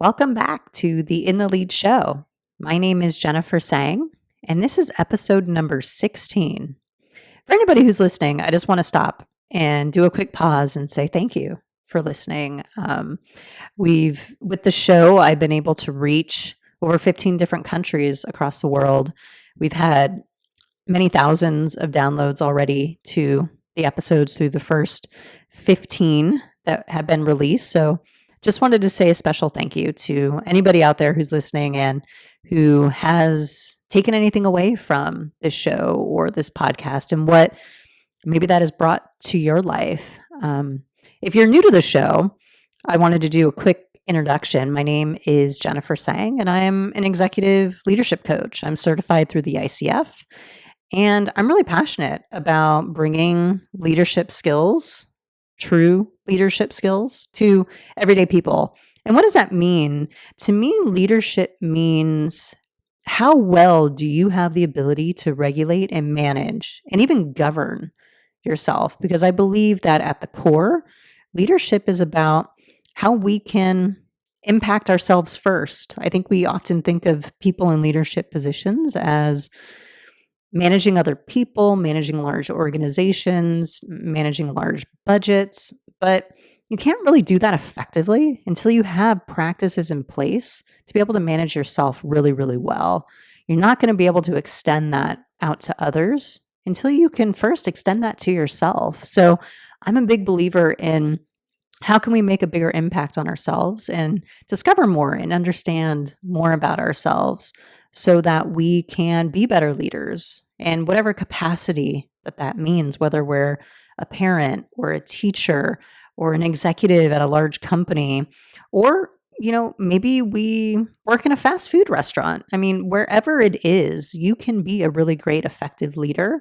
Welcome back to the In the Lead show. My name is Jennifer Tsang, and this is episode number 16. For anybody who's listening, I just want to stop and do a quick pause and say thank you for listening. With the show, I've been able to reach over 15 different countries across the world. We've had many thousands of downloads already to the episodes through the first 15 that have been released. So just wanted to say a special thank you to anybody out there who's listening and who has taken anything away from this show or this podcast and what maybe that has brought to your life. If you're new to the show, I wanted to do a quick introduction. My name is Jennifer Tsang, and I'm an executive leadership coach. I'm certified through the ICF, and I'm really passionate about bringing leadership skills, true leadership skills, to everyday people. And what does that mean? To me, leadership means how well do you have the ability to regulate and manage and even govern yourself? Because I believe that at the core, leadership is about how we can impact ourselves first. I think we often think of people in leadership positions as managing other people, managing large organizations, managing large budgets, but you can't really do that effectively until you have practices in place to be able to manage yourself really, really well. You're not going to be able to extend that out to others until you can first extend that to yourself. So I'm a big believer in how can we make a bigger impact on ourselves and discover more and understand more about ourselves so that we can be better leaders in whatever capacity that means, whether we're a parent or a teacher or an executive at a large company, or, maybe we work in a fast food restaurant. I mean, wherever it is, you can be a really great, effective leader.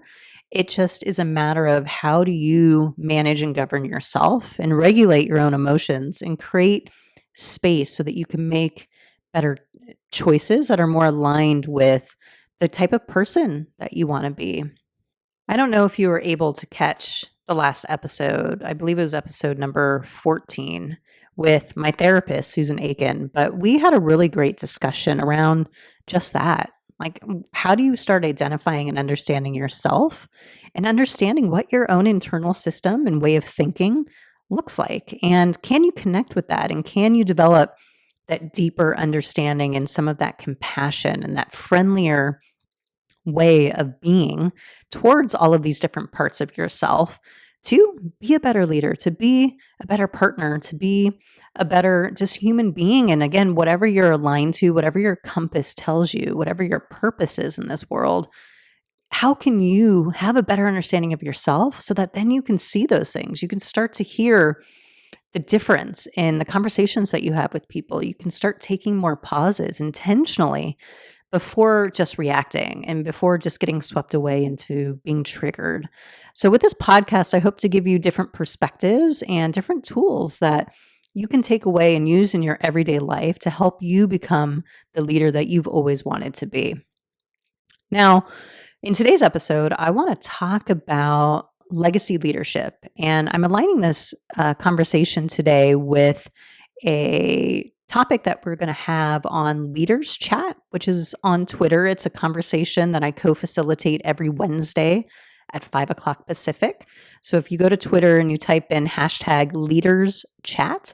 It just is a matter of how do you manage and govern yourself and regulate your own emotions and create space so that you can make better choices that are more aligned with the type of person that you want to be. I don't know if you were able to catch the last episode. I believe it was episode number 14 with my therapist, Susan Aiken, but we had a really great discussion around just that. Like, how do you start identifying and understanding yourself and understanding what your own internal system and way of thinking looks like? And can you connect with that? And can you develop that deeper understanding and some of that compassion and that friendlier way of being towards all of these different parts of yourself to be a better leader, to be a better partner, to be a better just human being? And again, whatever you're aligned to, whatever your compass tells you, whatever your purpose is in this world, how can you have a better understanding of yourself so that then you can see those things? You can start to hear the difference in the conversations that you have with people. You can start taking more pauses intentionally before just reacting and before just getting swept away into being triggered. So with this podcast, I hope to give you different perspectives and different tools that you can take away and use in your everyday life to help you become the leader that you've always wanted to be. Now, in today's episode, I want to talk about legacy leadership, and I'm aligning this conversation today with a topic that we're going to have on Leaders Chat, which is on Twitter. It's a conversation that I co-facilitate every Wednesday at 5 o'clock Pacific. So if you go to Twitter and you type in hashtag Leaders Chat,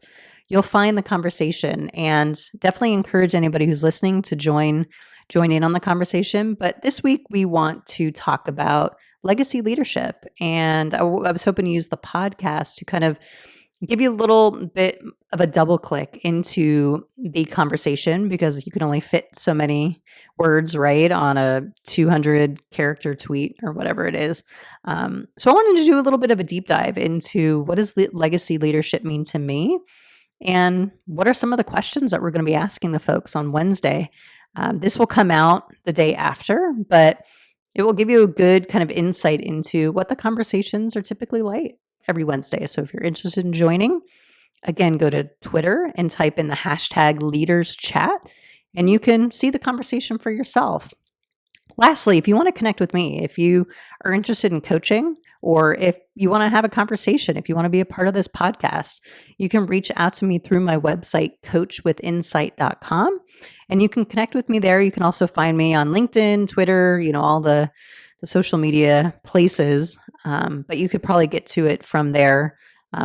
you'll find the conversation, and definitely encourage anybody who's listening to join in on the conversation. But this week we want to talk about legacy leadership, and I was hoping to use the podcast to kind of give you a little bit of a double click into the conversation, because you can only fit so many words, right, on a 200 character tweet or whatever it is. So I wanted to do a little bit of a deep dive into what does legacy leadership mean to me, and what are some of the questions that we're going to be asking the folks on Wednesday. This will come out the day after, but it will give you a good kind of insight into what the conversations are typically like every Wednesday. So if you're interested in joining, again, go to Twitter and type in the hashtag Leaders Chat, and you can see the conversation for yourself. Lastly, if you want to connect with me, if you are interested in coaching Or if you want to have a conversation, if you want to be a part of this podcast, you can reach out to me through my website, coachwithinsight.com. And you can connect with me there. You can also find me on LinkedIn, Twitter, all the social media places. But you could probably get to it from there,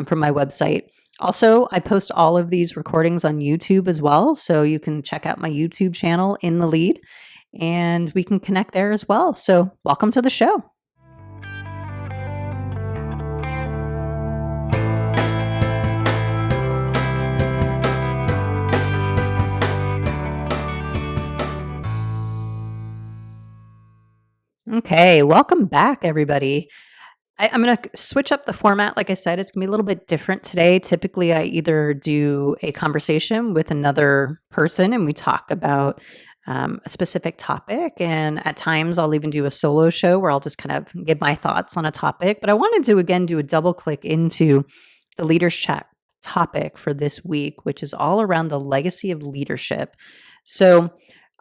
from my website. Also, I post all of these recordings on YouTube as well. So you can check out my YouTube channel, In the Lead, and we can connect there as well. So welcome to the show. Okay, welcome back, everybody. I'm going to switch up the format. Like I said, it's going to be a little bit different today. Typically, I either do a conversation with another person and we talk about a specific topic. And at times, I'll even do a solo show where I'll just kind of give my thoughts on a topic. But I wanted to, again, do a double click into the Leaders Chat topic for this week, which is all around the legacy of leadership. So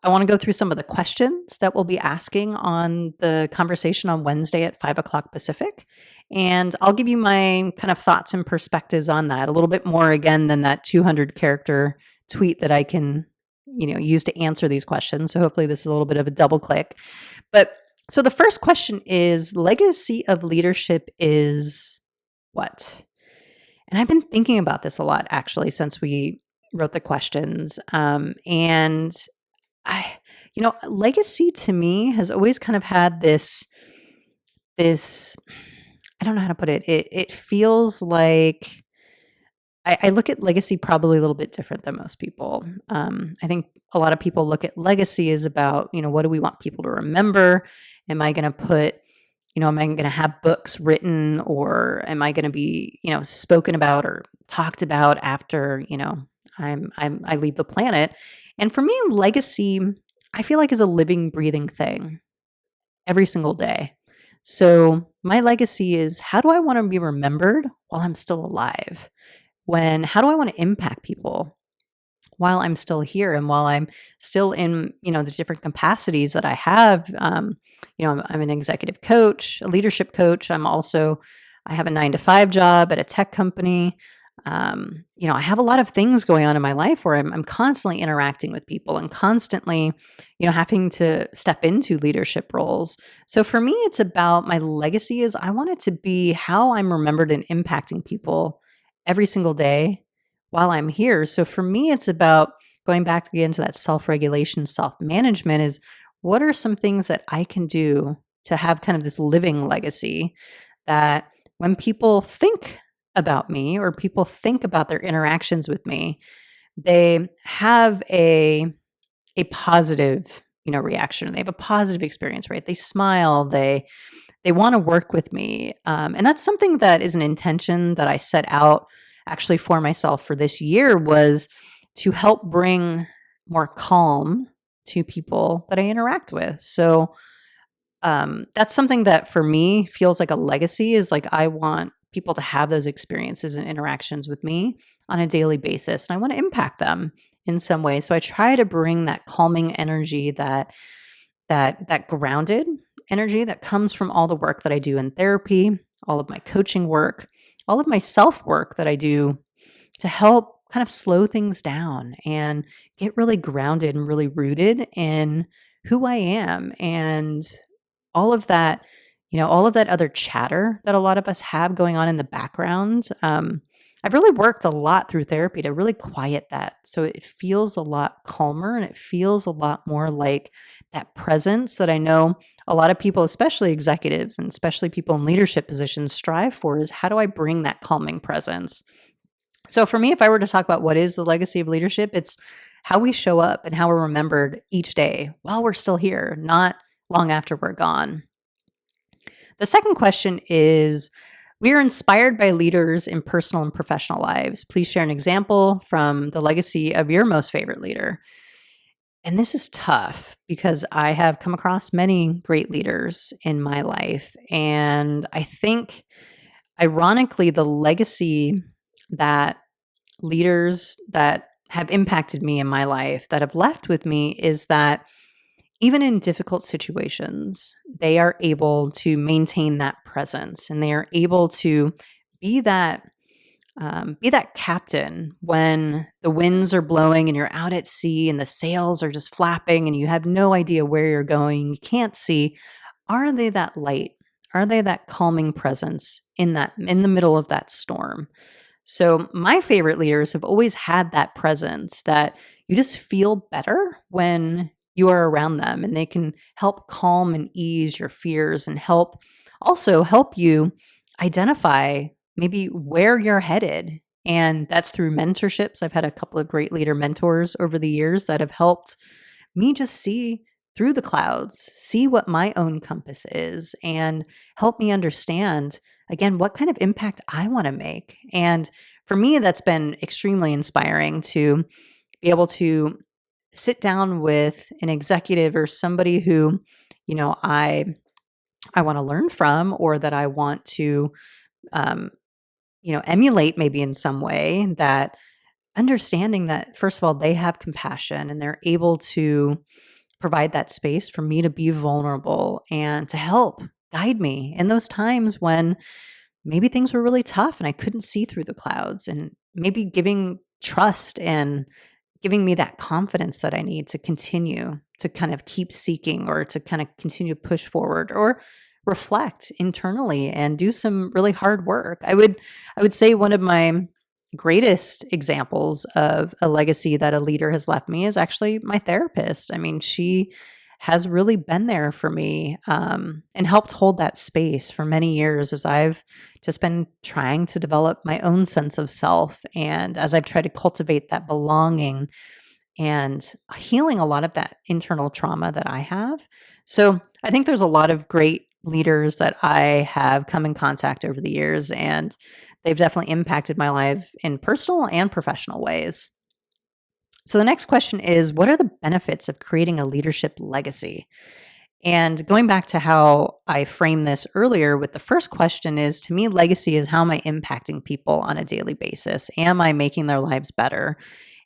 I want to go through some of the questions that we'll be asking on the conversation on Wednesday at 5 o'clock Pacific. And I'll give you my kind of thoughts and perspectives on that, a little bit more again than that 200 character tweet that I can, use to answer these questions. So hopefully this is a little bit of a double click. But so the first question is, legacy of leadership is what? And I've been thinking about this a lot actually since we wrote the questions. And legacy to me has always kind of had this, I don't know how to put it. It feels like I look at legacy probably a little bit different than most people. I think a lot of people look at legacy as about, what do we want people to remember? Am I going to put, am I going to have books written, or am I going to be, spoken about or talked about after, I leave the planet? And for me, legacy, I feel like, is a living, breathing thing every single day. So my legacy is, how do I want to be remembered while I'm still alive? How do I want to impact people while I'm still here and while I'm still in, the different capacities that I have? I'm an executive coach, a leadership coach. I have a 9-to-5 job at a tech company. I have a lot of things going on in my life where I'm constantly interacting with people and constantly, having to step into leadership roles. So for me, it's about my legacy is I want it to be how I'm remembered and impacting people every single day while I'm here. So for me, it's about going back again to that self-regulation, self-management is what are some things that I can do to have kind of this living legacy that when people think about me or people think about their interactions with me, they have a positive, reaction. They have a positive experience, right? They smile, they want to work with me. And that's something that is an intention that I set out actually for myself for this year, was to help bring more calm to people that I interact with. So that's something that for me feels like a legacy, is like I want people to have those experiences and interactions with me on a daily basis. And I want to impact them in some way. So I try to bring that calming energy, that grounded energy that comes from all the work that I do in therapy, all of my coaching work, all of my self-work that I do to help kind of slow things down and get really grounded and really rooted in who I am and all of that, all of that other chatter that a lot of us have going on in the background. I've really worked a lot through therapy to really quiet that. So it feels a lot calmer and it feels a lot more like that presence that I know a lot of people, especially executives and especially people in leadership positions, strive for, is how do I bring that calming presence? So for me, if I were to talk about what is the legacy of leadership, it's how we show up and how we're remembered each day while we're still here, not long after we're gone. The second question is, we are inspired by leaders in personal and professional lives. Please share an example from the legacy of your most favorite leader. And this is tough because I have come across many great leaders in my life. And I think, ironically, the legacy that leaders that have impacted me in my life, that have left with me, is that even in difficult situations, they are able to maintain that presence, and they are able to be that be that captain when the winds are blowing and you're out at sea and the sails are just flapping and you have no idea where you're going. You can't see. Are they that light? Are they that calming presence in the middle of that storm? So my favorite leaders have always had that presence that you just feel better when you are around them, and they can help calm and ease your fears and help you identify maybe where you're headed. And that's through mentorships. I've had a couple of great leader mentors over the years that have helped me just see through the clouds, see what my own compass is, and help me understand, again, what kind of impact I want to make. And for me, that's been extremely inspiring to be able to sit down with an executive or somebody who, I want to learn from, or that I want to, um, emulate maybe in some way, that understanding that, first of all, they have compassion and they're able to provide that space for me to be vulnerable and to help guide me in those times when maybe things were really tough and I couldn't see through the clouds, and maybe giving trust and giving me that confidence that I need to continue to kind of keep seeking, or to kind of continue to push forward, or reflect internally and do some really hard work. I would say one of my greatest examples of a legacy that a leader has left me is actually my therapist. I mean, she has really been there for me, and helped hold that space for many years as I've just been trying to develop my own sense of self, and as I've tried to cultivate that belonging and healing a lot of that internal trauma that I have. So I think there's a lot of great leaders that I have come in contact over the years, and they've definitely impacted my life in personal and professional ways. So the next question is, what are the benefits of creating a leadership legacy? And going back to how I framed this earlier with the first question, is, to me, legacy is, how am I impacting people on a daily basis? Am I making their lives better?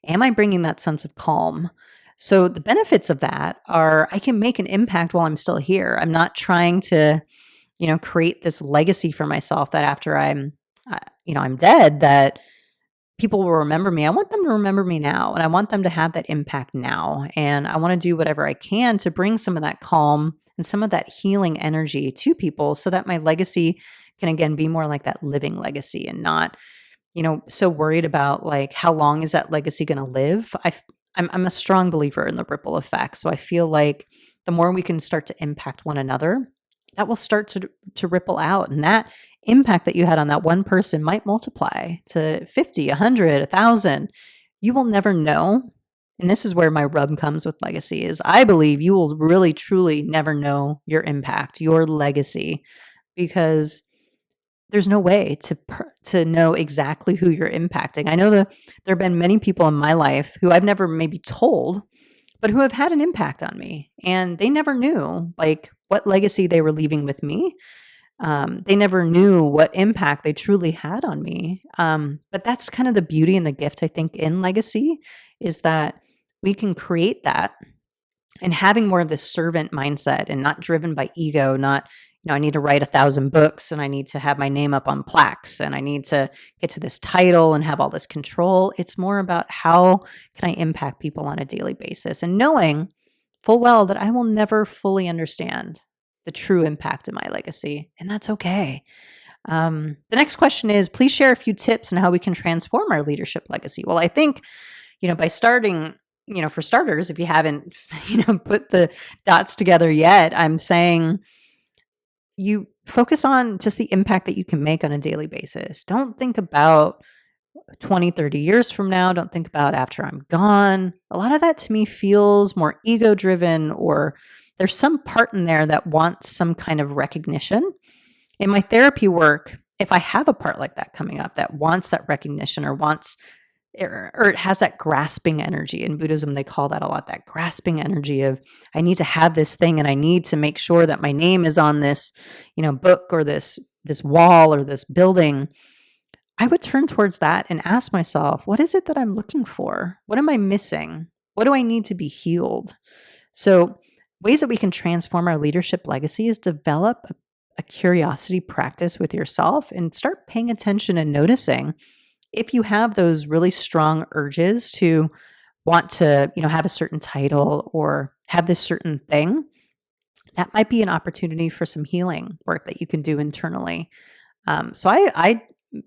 Am I bringing that sense of calm? So the benefits of that are, I can make an impact while I'm still here. I'm not trying to, create this legacy for myself that after I'm dead, that people will remember me. I want them to remember me now, and I want them to have that impact now. And I want to do whatever I can to bring some of that calm and some of that healing energy to people, so that my legacy can, again, be more like that living legacy, and not, so worried about, like, how long is that legacy going to live? I'm a strong believer in the ripple effect. So I feel like the more we can start to impact one another, that will start to ripple out. And that impact that you had on that one person might multiply to 50, 100, 1,000. You will never know. And this is where my rub comes with legacy, is I believe you will really, truly never know your impact, your legacy, because there's no way to know exactly who you're impacting. I know that there have been many people in my life who I've never maybe told, but who have had an impact on me, and they never knew, like, what legacy they were leaving with me. They never knew what impact they truly had on me. But that's kind of the beauty and the gift, I think, in legacy, is that we can create that, and having more of this servant mindset, and not driven by ego, not, I need to write 1,000 books, and I need to have my name up on plaques, and I need to get to this title and have all this control. It's more about, how can I impact people on a daily basis, and knowing full well that I will never fully understand the true impact of my legacy, and that's okay. The next question is, please share a few tips on how we can transform our leadership legacy. Well, I think, by starting, for starters, if you haven't, put the dots together yet, I'm saying you focus on just the impact that you can make on a daily basis. Don't think about 20, 30 years from now. Don't think about after I'm gone. A lot of that to me feels more ego driven, or there's some part in there that wants some kind of recognition. In my therapy work, if I have a part like that coming up that wants that recognition, or it has that grasping energy. In Buddhism, they call that a lot, that grasping energy of, I need to have this thing, and I need to make sure that my name is on this, book, or this wall, or this building. I would turn towards that and ask myself, what is it that I'm looking for? What am I missing? What do I need to be healed? So ways that we can transform our leadership legacy is develop a curiosity practice with yourself and start paying attention and noticing if you have those really strong urges to want to, have a certain title or have this certain thing. That might be an opportunity for some healing work that you can do internally. So I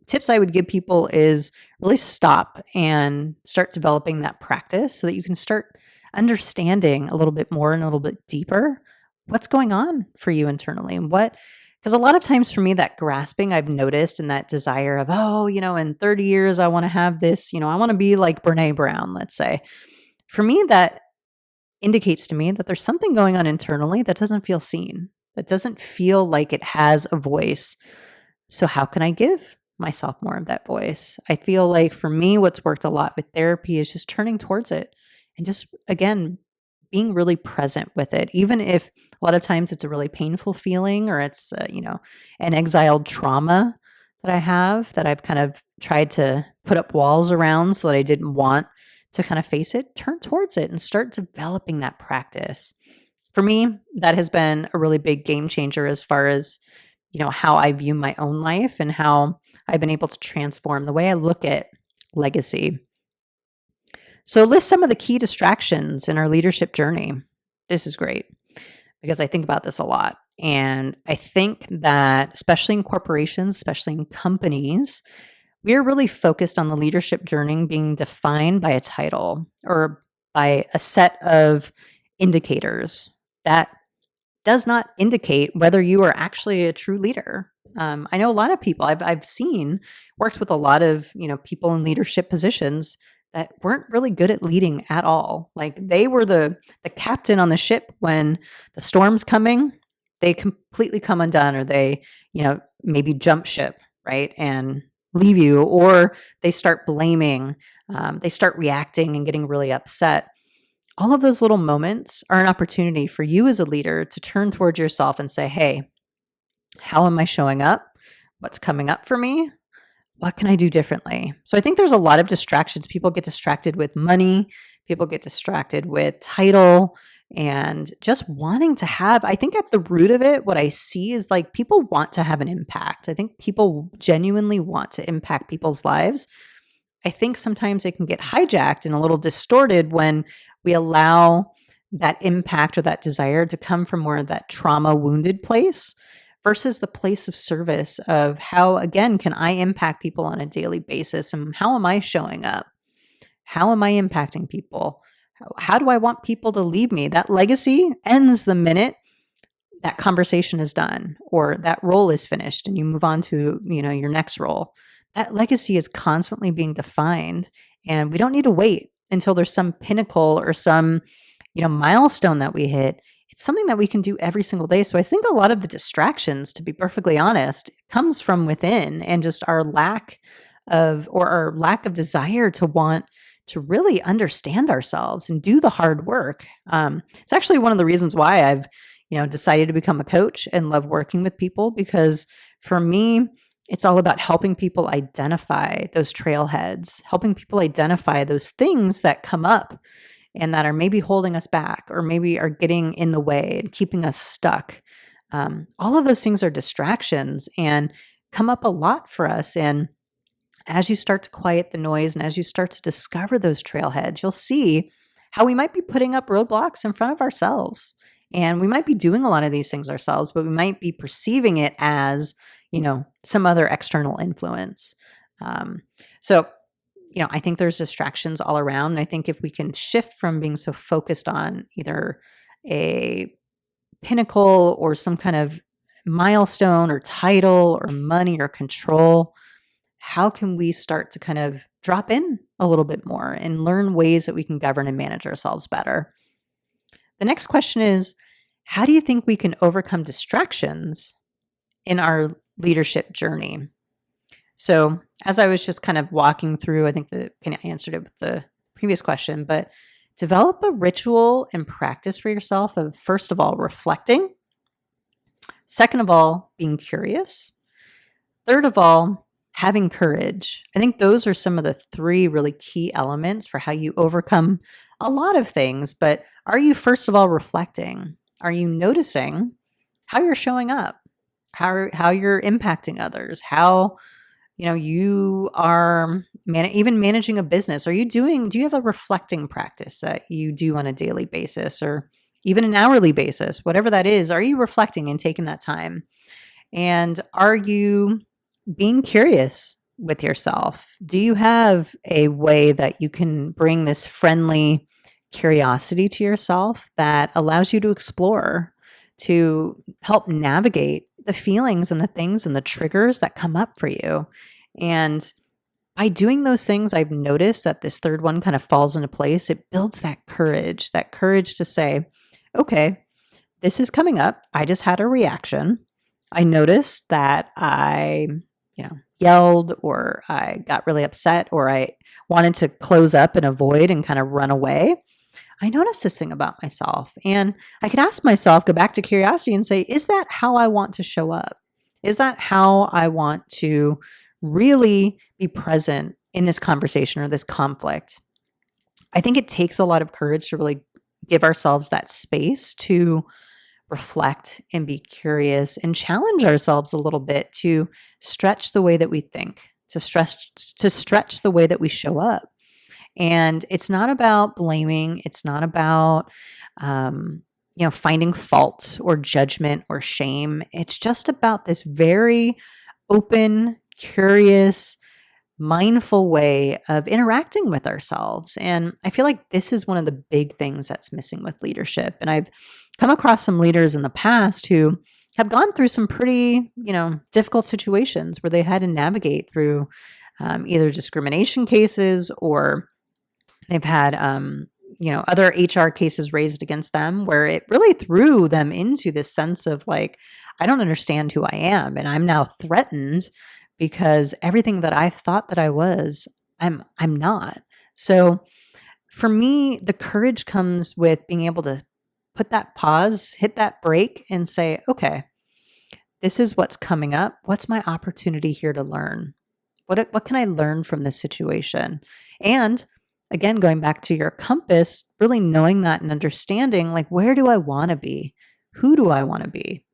tips I would give people is really stop and start developing that practice so that you can start understanding a little bit more and a little bit deeper what's going on for you internally and because a lot of times for me, that grasping I've noticed and that desire of, in 30 years, I want to have this, I want to be like Brene Brown, let's say. For me, that indicates to me that there's something going on internally that doesn't feel seen, that doesn't feel like it has a voice. So how can I give myself more of that voice? I feel like for me, what's worked a lot with therapy is just turning towards it and just, again, being really present with it, even if a lot of times it's a really painful feeling or it's, an exiled trauma that I have that I've kind of tried to put up walls around so that I didn't want to kind of face it, turn towards it and start developing that practice. For me, that has been a really big game changer as far as, how I view my own life and how I've been able to transform the way I look at legacy. So list some of the key distractions in our leadership journey. This is great because I think about this a lot. And I think that especially in corporations, especially in companies, we're really focused on the leadership journey being defined by a title or by a set of indicators that does not indicate whether you are actually a true leader. I know a lot of people I've seen worked with a lot of people in leadership positions that weren't really good at leading at all. Like they were the captain on the ship when the storm's coming. They completely come undone, or they maybe jump ship, right, and leave you, or they start blaming. They start reacting and getting really upset. All of those little moments are an opportunity for you as a leader to turn towards yourself and say, hey, how am I showing up? What's coming up for me? What can I do differently? So I think there's a lot of distractions. People get distracted with money. People get distracted with title and just wanting to have, I think at the root of it, what I see is like people want to have an impact. I think people genuinely want to impact people's lives. I think sometimes it can get hijacked and a little distorted when we allow that impact or that desire to come from more of that trauma wounded place versus the place of service of how, again, can I impact people on a daily basis and how am I showing up? How am I impacting people? How do I want people to leave me? That legacy ends the minute that conversation is done or that role is finished and you move on to, your next role. That legacy is constantly being defined and we don't need to wait until there's some pinnacle or some, milestone that we hit. It's something that we can do every single day. So I think a lot of the distractions, to be perfectly honest, comes from within and just our lack of desire to want to really understand ourselves and do the hard work. It's actually one of the reasons why I've, decided to become a coach and love working with people, because for me, it's all about helping people identify those trailheads, helping people identify those things that come up and that are maybe holding us back or maybe are getting in the way and keeping us stuck. All of those things are distractions and come up a lot for us. And as you start to quiet the noise and as you start to discover those trailheads, you'll see how we might be putting up roadblocks in front of ourselves. And we might be doing a lot of these things ourselves, but we might be perceiving it as, some other external influence. So I think there's distractions all around. And I think if we can shift from being so focused on either a pinnacle or some kind of milestone or title or money or control, how can we start to kind of drop in a little bit more and learn ways that we can govern and manage ourselves better? The next question is, how do you think we can overcome distractions in our leadership journey? So as I was just kind of walking through, I think that I answered it with the previous question, but develop a ritual and practice for yourself of, first of all, reflecting. Second of all, being curious. Third of all, having courage. I think those are some of the three really key elements for how you overcome a lot of things. But are you, first of all, reflecting? Are you noticing how you're showing up, how you're impacting others, how you are even managing a business? Do you have a reflecting practice that you do on a daily basis or even an hourly basis, whatever that is? Are you reflecting and taking that time? And are you being curious with yourself? Do you have a way that you can bring this friendly curiosity to yourself that allows you to explore, to help navigate the feelings and the things and the triggers that come up for you? And by doing those things, I've noticed that this third one kind of falls into place. It builds that courage to say, okay, this is coming up. I just had a reaction. I noticed that I, yelled, or I got really upset, or I wanted to close up and avoid and kind of run away. I noticed this thing about myself. And I could ask myself, go back to curiosity and say, is that how I want to show up? Is that how I want to really be present in this conversation or this conflict? I think it takes a lot of courage to really give ourselves that space to reflect and be curious and challenge ourselves a little bit, to stretch the way that we think, to stretch the way that we show up. And it's not about blaming. It's not about, finding fault or judgment or shame. It's just about this very open, curious, mindful way of interacting with ourselves. And I feel like this is one of the big things that's missing with leadership. And I've come across some leaders in the past who have gone through some pretty, difficult situations where they had to navigate through either discrimination cases, or they've had, other HR cases raised against them, where it really threw them into this sense of like, I don't understand who I am, and I'm now threatened because everything that I thought that I was, I'm not. So for me, the courage comes with being able to put that pause, hit that break, and say, okay, this is what's coming up. What's my opportunity here to learn? What can I learn from this situation? And again, going back to your compass, really knowing that and understanding, like, where do I want to be? Who do I want to be?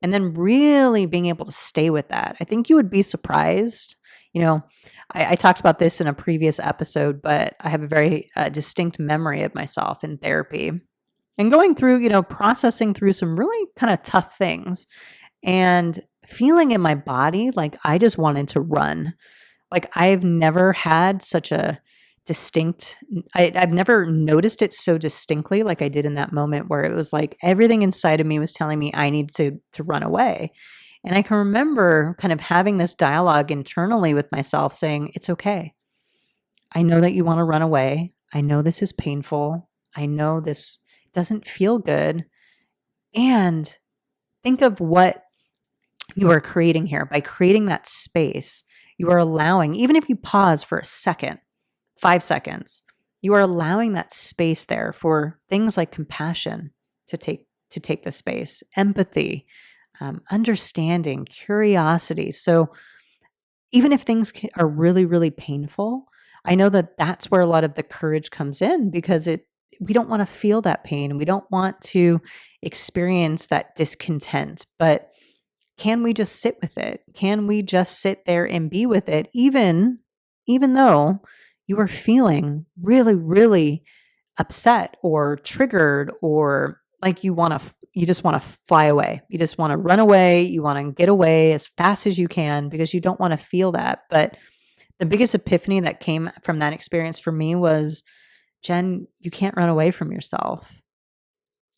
And then really being able to stay with that. I think you would be surprised. I talked about this in a previous episode, but I have a very distinct memory of myself in therapy and going through, processing through some really kind of tough things and feeling in my body like I just wanted to run. Like, I've never had such a I've never noticed it so distinctly like I did in that moment, where it was like everything inside of me was telling me I need to run away. And I can remember kind of having this dialogue internally with myself saying, it's okay. I know that you want to run away. I know this is painful. I know this doesn't feel good. And think of what you are creating here. By creating that space, you are allowing, even if you pause for a second, 5 seconds, you are allowing that space there for things like compassion to take the space, empathy, understanding, curiosity. So even if things are really, really painful, I know that that's where a lot of the courage comes in, because we don't want to feel that pain. We don't want to experience that discontent, but can we just sit with it? Can we just sit there and be with it, even though you are feeling really, really upset or triggered, or like you just want to fly away. You just want to run away. You want to get away as fast as you can because you don't want to feel that. But the biggest epiphany that came from that experience for me was, Jen, you can't run away from yourself.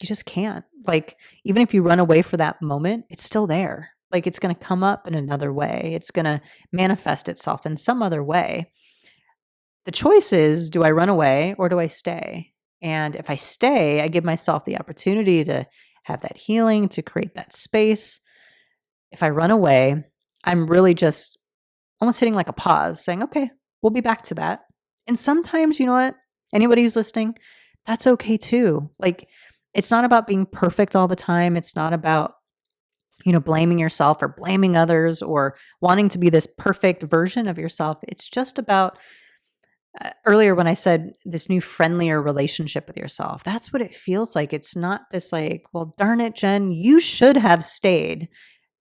You just can't. Like, even if you run away for that moment, it's still there. Like, it's going to come up in another way. It's going to manifest itself in some other way. The choice is, do I run away or do I stay? And if I stay, I give myself the opportunity to have that healing, to create that space. If I run away, I'm really just almost hitting like a pause, saying, okay, we'll be back to that. And sometimes, you know what? Anybody who's listening, that's okay too. Like, it's not about being perfect all the time. It's not about, blaming yourself or blaming others or wanting to be this perfect version of yourself. It's just about earlier when I said this new friendlier relationship with yourself, that's what it feels like. It's not this like, well, darn it, Jen, you should have stayed.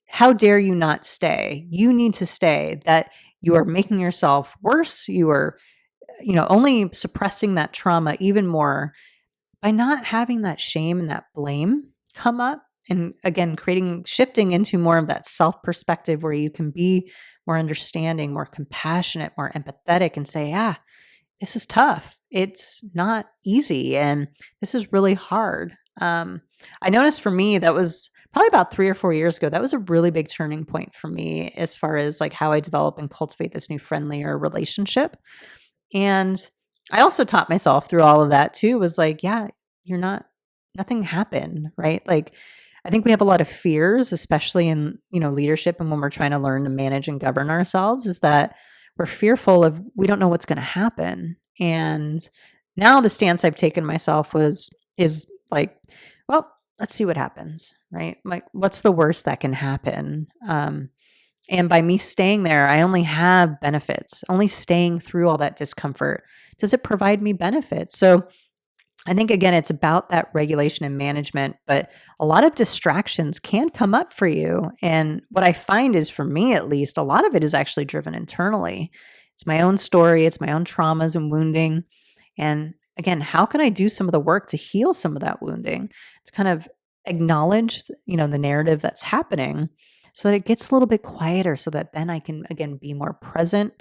How dare you not stay? You need to stay. That you are making yourself worse. You are, only suppressing that trauma even more by not having that shame and that blame come up. And again, shifting into more of that self perspective where you can be more understanding, more compassionate, more empathetic, and say, this is tough. It's not easy. And this is really hard. I noticed for me, that was probably about 3 or 4 years ago. That was a really big turning point for me as far as like how I develop and cultivate this new friendlier relationship. And I also taught myself through all of that too, was like, nothing happened, right? Like, I think we have a lot of fears, especially in, leadership and when we're trying to learn to manage and govern ourselves, is that we're fearful of, we don't know what's going to happen. And now the stance I've taken myself is like, well, let's see what happens, right? Like, what's the worst that can happen? And by me staying there, I only have benefits. Only staying through all that discomfort, does it provide me benefits? So I think, again, it's about that regulation and management, but a lot of distractions can come up for you. And what I find is, for me at least, a lot of it is actually driven internally. It's my own story, it's my own traumas and wounding. And again, how can I do some of the work to heal some of that wounding, to kind of acknowledge, the narrative that's happening so that it gets a little bit quieter, so that then I can, again, be more present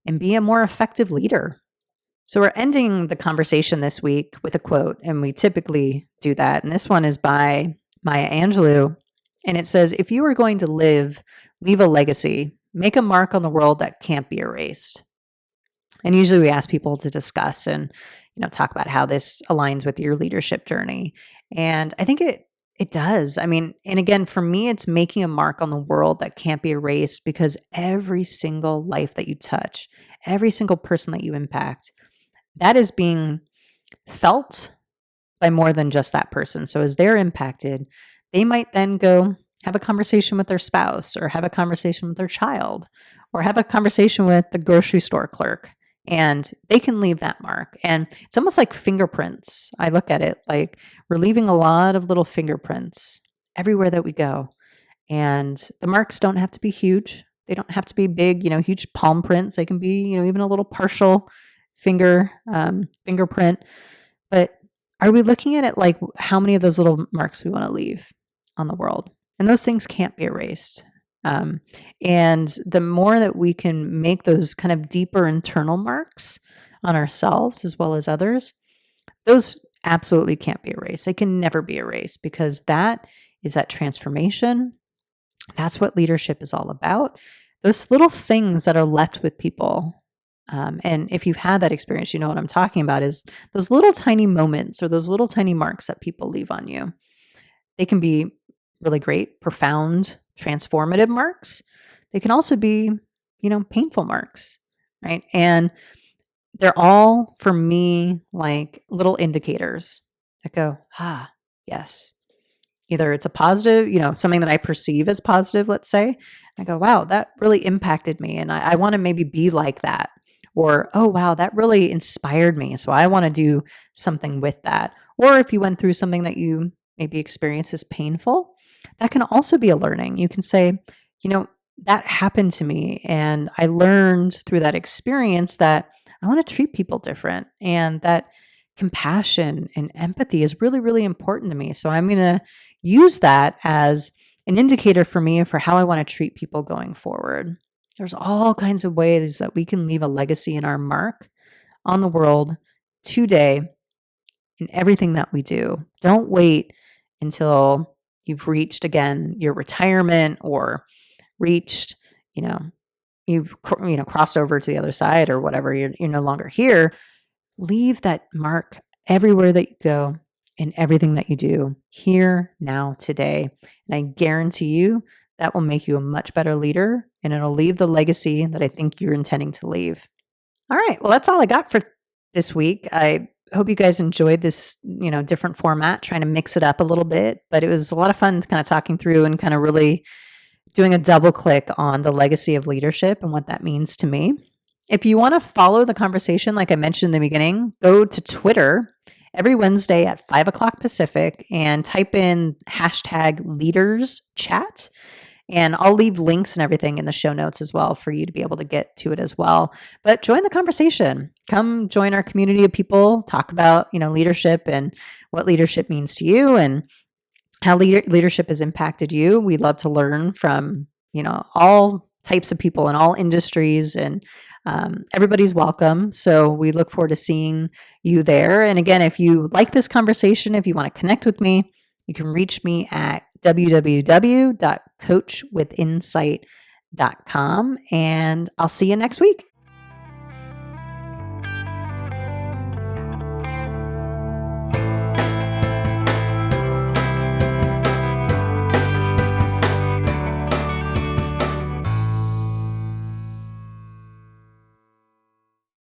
and be a more effective leader. So we're ending the conversation this week with a quote, and we typically do that. And this one is by Maya Angelou, and it says, "If you are going to leave a legacy, make a mark on the world that can't be erased." And usually we ask people to discuss and, talk about how this aligns with your leadership journey. And I think it does. I mean, and again, for me, it's making a mark on the world that can't be erased, because every single life that you touch, every single person that you impact, that is being felt by more than just that person. So as they're impacted, they might then go have a conversation with their spouse, or have a conversation with their child, or have a conversation with the grocery store clerk, and they can leave that mark. And it's almost like fingerprints. I look at it like we're leaving a lot of little fingerprints everywhere that we go. And the marks don't have to be huge. They don't have to be big, huge palm prints. They can be, even a little partial fingerprint. But are we looking at it like how many of those little marks we want to leave on the world? And those things can't be erased. And the more that we can make those kind of deeper internal marks on ourselves as well as others, those absolutely can't be erased. They can never be erased, because that is that transformation. That's what leadership is all about. Those little things that are left with people. And if you've had that experience, you know what I'm talking about, is those little tiny moments or those little tiny marks that people leave on you. They can be really great, profound, transformative marks. They can also be, painful marks, right? And they're all, for me, like little indicators that go, yes. Either it's a positive, something that I perceive as positive, let's say. I go, wow, that really impacted me, and I want to maybe be like that. Or, oh, wow, that really inspired me, so I want to do something with that. Or if you went through something that you maybe experience as painful, that can also be a learning. You can say, that happened to me, and I learned through that experience that I want to treat people different, and that compassion and empathy is really, really important to me. So I'm going to use that as an indicator for me for how I want to treat people going forward. There's all kinds of ways that we can leave a legacy and our mark on the world today in everything that we do. Don't wait until you've reached, again, your retirement, or reached, you've crossed over to the other side, or whatever, you're no longer here. Leave that mark everywhere that you go, in everything that you do, here, now, today. And I guarantee you that will make you a much better leader, and it'll leave the legacy that I think you're intending to leave. All right. Well, that's all I got for this week. I hope you guys enjoyed this, different format, trying to mix it up a little bit, but it was a lot of fun kind of talking through and kind of really doing a double click on the legacy of leadership and what that means to me. If you want to follow the conversation, like I mentioned in the beginning, go to Twitter every Wednesday at 5 o'clock Pacific and type in hashtag leaders chat. And I'll leave links and everything in the show notes as well for you to be able to get to it as well. But join the conversation. Come join our community of people, talk about, leadership and what leadership means to you and how leadership has impacted you. We love to learn from, all types of people in all industries, and everybody's welcome. So we look forward to seeing you there. And again, if you like this conversation, if you want to connect with me, you can reach me at www.coachwithinsight.com. And I'll see you next week.